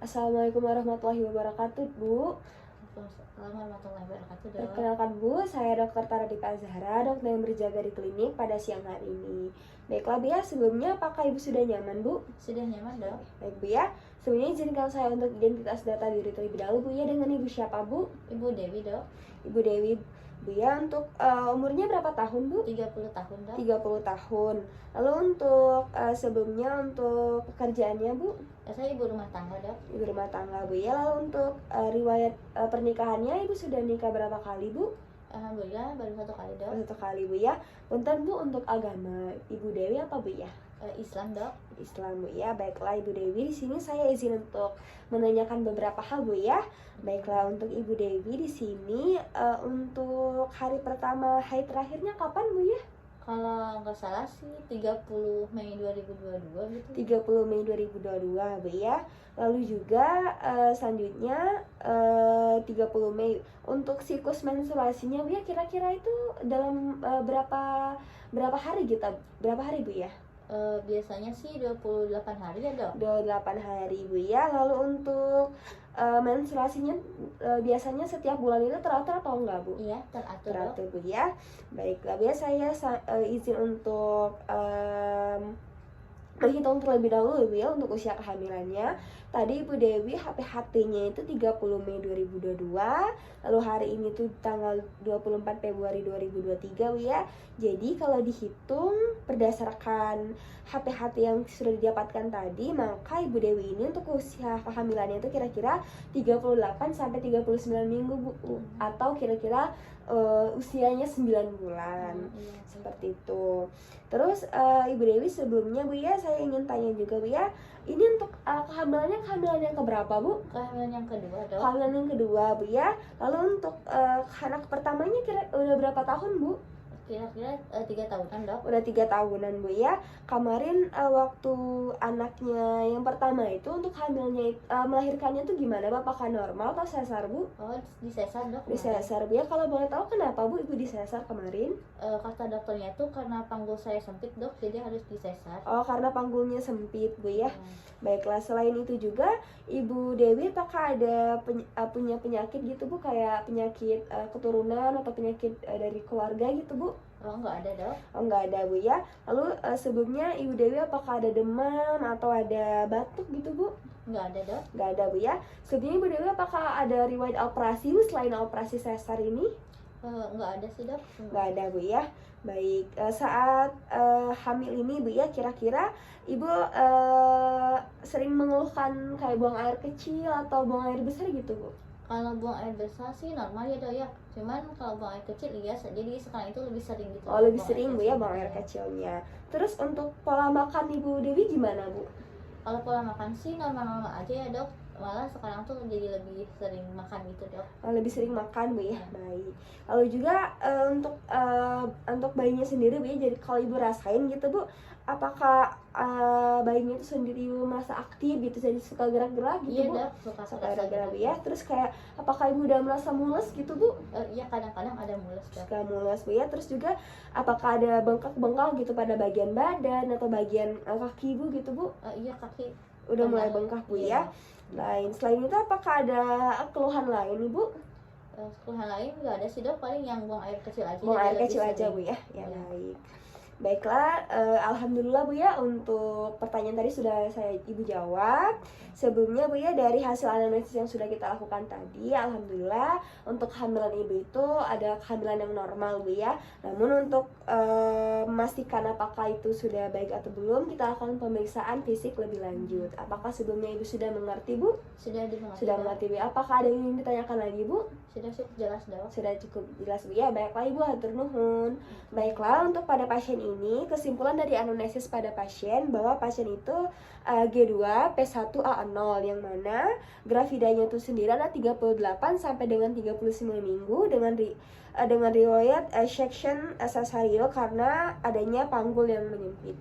Assalamualaikum warahmatullahi wabarakatuh, Bu. Assalamualaikum warahmatullahi wabarakatuh, Dok. Perkenalkan, Bu, saya Dr. Taradika Azhara, dokter yang berjaga di klinik pada siang hari ini. Baiklah, Bu ya, sebelumnya apakah Ibu sudah nyaman, Bu? Sudah nyaman, Dok? Baik, Bu ya. Sebelumnya izinkan saya untuk identitas data diri terlebih dahulu, Bu ya. Dengan Ibu siapa, Bu? Ibu Dewi, Dok. Ibu Dewi, Bu ya. Untuk umurnya berapa tahun, Bu? 30 tahun, Dok. 30 tahun. Lalu untuk sebelumnya untuk pekerjaannya, Bu? Saya ibu rumah tangga, Dok. Ibu rumah tangga, Bu ya. Lalu untuk riwayat pernikahannya, Ibu sudah nikah berapa kali, Bu? Alhamdulillah baru 1 kali, Dok. Baru 1 kali, Bu ya. Punten, Bu, untuk agama Ibu Dewi apa, Bu ya? Islam, Dok. Islam, Bu ya. Baiklah, Ibu Dewi, di sini saya izin untuk menanyakan beberapa hal, Bu ya. Baiklah, untuk Ibu Dewi di sini untuk hari pertama haid terakhirnya kapan, Bu ya? Kalau nggak salah sih 30 Mei 2022 gitu. 30 Mei 2022, Bu ya. Lalu juga selanjutnya 30 Mei untuk siklus menstruasinya, Bu ya, kira-kira itu dalam berapa hari gitu? Berapa hari, Bu ya? Biasanya sih 28 hari ya, Dok. 28 hari, Bu ya. Lalu untuk menstruasinya biasanya setiap bulan itu teratur atau enggak, Bu? Iya, teratur, Dok. Teratur, Bu ya. Baiklah, Bu ya, saya izin untuk menghitung terlebih dahulu, Bu ya, untuk usia kehamilannya. Tadi Ibu Dewi HPHT-nya itu 30 Mei 2022. Lalu hari ini tuh tanggal 24 Februari 2023, Bu ya. Jadi kalau dihitung berdasarkan HPHT yang sudah didapatkan tadi, maka Ibu Dewi ini untuk usia kehamilannya itu kira-kira 38 sampai 39 minggu, Bu. Atau kira-kira usianya 9 bulan. Iya. Seperti itu. Terus Ibu Dewi sebelumnya, Bu ya, saya ingin tanya juga, Bu ya, ini untuk kehamilan yang keberapa, Bu? Kehamilan yang kedua, Dok. Kehamilan yang kedua, Bu ya. Lalu untuk anak pertamanya udah berapa tahun, Bu? Kira-kira 3 tahunan, Dok. Udah 3 tahunan, Bu ya. Kemarin waktu anaknya yang pertama itu untuk hamilnya melahirkannya tuh gimana, Bu? Apakah normal atau sesar, Bu? Oh, disesar, Dok. Disesar, Bu ya. Kalau boleh tahu kenapa, Bu, Ibu disesar kemarin? Kata dokternya tuh karena panggul saya sempit, Dok, jadi harus disesar. Oh, karena panggulnya sempit, Bu ya. Baiklah, selain itu juga Ibu Dewi apakah ada punya penyakit gitu, Bu, kayak penyakit keturunan atau penyakit dari keluarga gitu, Bu? Oh, nggak ada, Dok. Oh, nggak ada, Bu ya. Lalu sebelumnya Ibu Dewi apakah ada demam atau ada batuk gitu, Bu? Nggak ada, Dok. Nggak ada, Bu ya. Sebelumnya Ibu Dewi apakah ada riwayat operasi, Bu, selain operasi sesar ini? Nggak ada sih, Dok. Nggak ada, Bu ya. Baik, saat hamil ini, Bu ya, kira-kira Ibu sering mengeluhkan kayak buang air kecil atau buang air besar gitu, Bu? Kalau buang air besar sih normal ya, Dok ya. Cuman kalau buang air kecil iya, jadi sekarang itu lebih sering gitu. Oh, lebih buang sering, air Bu ya, kecil. buang air kecilnya. Terus untuk pola makan Ibu Dewi gimana, Bu? Kalau pola makan sih normal-normal aja ya, Dok. Malah sekarang tuh jadi lebih sering makan gitu, Dok. Oh, lebih sering makan, Bu ya. Baik. Lalu juga untuk bayinya sendiri, Bu ya, jadi kalau Ibu rasain gitu, Bu, apakah bayinya itu sendiri merasa aktif gitu, jadi suka gerak-gerak gitu, Iya, Bu? Dok, Suka gerak-gerak, Bu ya. Terus kayak apakah Ibu udah merasa mules gitu, Bu? Iya, kadang-kadang ada mules, Dok. Suka mules, Bu ya. Terus juga apakah ada bengkak-bengkak gitu pada bagian badan atau bagian kaki Ibu gitu, Bu? Iya, kaki Udah mulai bengkak, Bu ya. Selain itu apakah ada keluhan lain, Ibu? Keluhan lain nggak ada sih, Dok. Paling yang buang air kecil aja. Buang air jadi lebih kecil aja, sering. Bu ya. Ya, Iya. baik. Baiklah, alhamdulillah, Bu ya, untuk pertanyaan tadi sudah Ibu jawab. Sebelumnya, Bu ya, dari hasil analisis yang sudah kita lakukan tadi, alhamdulillah untuk kehamilan Ibu itu ada kehamilan yang normal, Bu ya. Namun untuk memastikan apakah itu sudah baik atau belum, kita lakukan pemeriksaan fisik lebih lanjut. Apakah sebelumnya Ibu sudah mengerti, Bu? Sudah dimengerti. Sudah mengerti, Bu. Apakah ada yang ingin ditanyakan lagi, Bu? Sudah cukup jelas, Dok. Sudah cukup jelas, Bu ya. Baiklah, Ibu, hatur nuhun. Baiklah, untuk pada pasien ini, kesimpulan dari anamnesis pada pasien bahwa pasien itu G2 P1 AA0, yang mana gravidanya itu sendiri adalah 38 sampai dengan 39 minggu dengan riwayat section cesario karena adanya panggul yang menyempit.